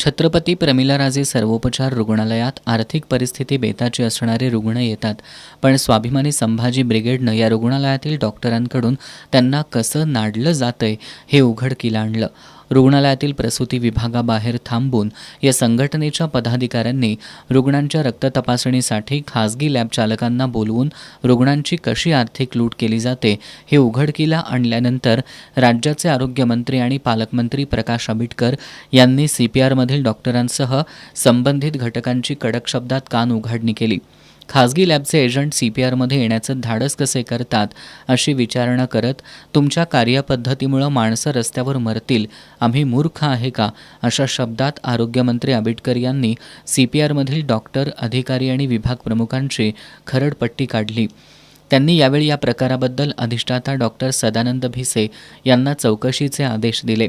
छत्रपती प्रमिलाराजे सर्वोपचार रुग्णालयात आर्थिक परिस्थिती बेताची असणारे रुग्ण येतात, पण स्वाभिमानी संभाजी ब्रिगेडनं या रुग्णालयातील डॉक्टरांकडून त्यांना कसं नाडलं जातंय हे उघडकीला आणलं. रुग्णालयातील प्रसूती विभागाबाहेर थांबून या संघटनेच्या पदाधिकाऱ्यांनी रुग्णांच्या रक्त तपासणीसाठी खासगी लॅब चालकांना बोलवून रुग्णांची कशी आर्थिक लूट केली जाते हे उघडकीला आणल्यानंतर राज्याचे आरोग्यमंत्री आणि पालकमंत्री प्रकाश आंबेडकर यांनी CPRमधील डॉक्टरांसह संबंधित घटकांची कडक शब्दात कान उघाडणी केली. खासगी लॅबचे एजंट CPRमध्ये येण्याचं धाडस कसे करतात अशी विचारणा करत तुमच्या कार्यपद्धतीमुळे माणसं रस्त्यावर मरतील, आम्ही मूर्ख आहे का अशा शब्दात आरोग्यमंत्री आंबेडकर यांनी CPRमधील डॉक्टर, अधिकारी आणि विभाग प्रमुखांची खरडपट्टी काढली. त्यांनी यावेळी या प्रकाराबद्दल अधिष्ठाता डॉक्टर सदानंद भिसे यांना चौकशीचे आदेश दिले.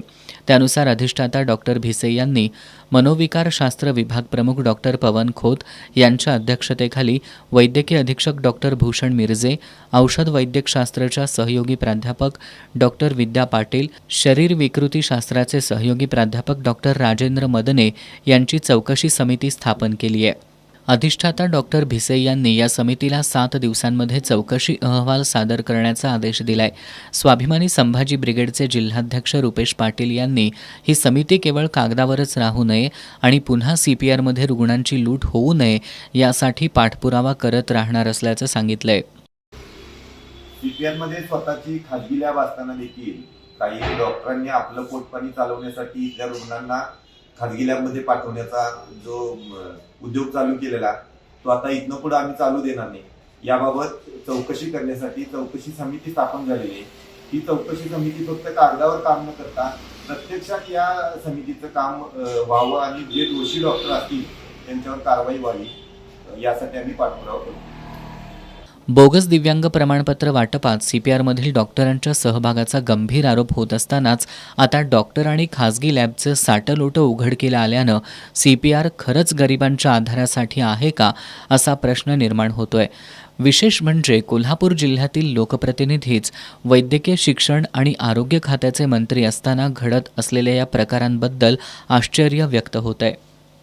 त्यानुसार अधिष्ठाता डॉक्टर भिसे यांनी मनोविकारशास्त्र विभाग प्रमुख डॉक्टर पवन खोत यांच्या अध्यक्षतेखाली वैद्यकीय अधीक्षक डॉक्टर भूषण मिरजे, औषध वैद्यकशास्त्राच्या सहयोगी प्राध्यापक डॉक्टर विद्या पाटील, शरीर विकृतीशास्त्राचे सहयोगी प्राध्यापक डॉक्टर राजेंद्र मदने यांची चौकशी समिती स्थापन केली आहे. अधिष्ठाता डॉक्टर भिसे यांनी या समितीला 7 दिवसांमध्ये चौकशी अहवाल सादर करण्याचा आदेश दिलाय. स्वाभिमानी संभाजी ब्रिगेडचे जिल्हाध्यक्ष रुपेश पाटील यांनी ही समिती केवळ कागदावरच राहू नये आणि पुन्हा CPRमध्ये रुग्णांची लूट होऊ नये यासाठी पाठपुरावा करत राहणार असल्याचं सांगितलंय. CPRमध्ये स्वतःची खाजगी लॅब असताना देखील काही डॉक्टरांनी आपलं पोटपाणी चालवण्यासाठी त्या रुग्णांना खाजगी लॅबमध्ये पाठवण्याचा जो उद्योग चालू केलेला तो आता इथनं पुढे आम्ही चालू देणार नाही. याबाबत चौकशी करण्यासाठी चौकशी समिती स्थापन झालेली आहे. ही चौकशी समिती फक्त कागदावर काम न करता प्रत्यक्षात या समितीचं काम व्हावं आणि जे दोषी डॉक्टर असतील त्यांच्यावर कारवाई व्हावी यासाठी आम्ही पाठपुरावा करू. बोगस दिव्यांग प्रमाणपत्र वाटपात CPRमधील डॉक्टरांच्या सहभागाचा गंभीर आरोप होत असतानाच आता डॉक्टर आणि खासगी लॅबचं साटलोटं उघडकीला आल्यानं CPR खरंच गरिबांच्या आधारासाठी आहे का असा प्रश्न निर्माण होतोय. विशेष म्हणजे कोल्हापूर जिल्ह्यातील लोकप्रतिनिधीच वैद्यकीय शिक्षण आणि आरोग्य खात्याचे मंत्री असताना घडत असलेल्या या प्रकारांबद्दल आश्चर्य व्यक्त होत आहे.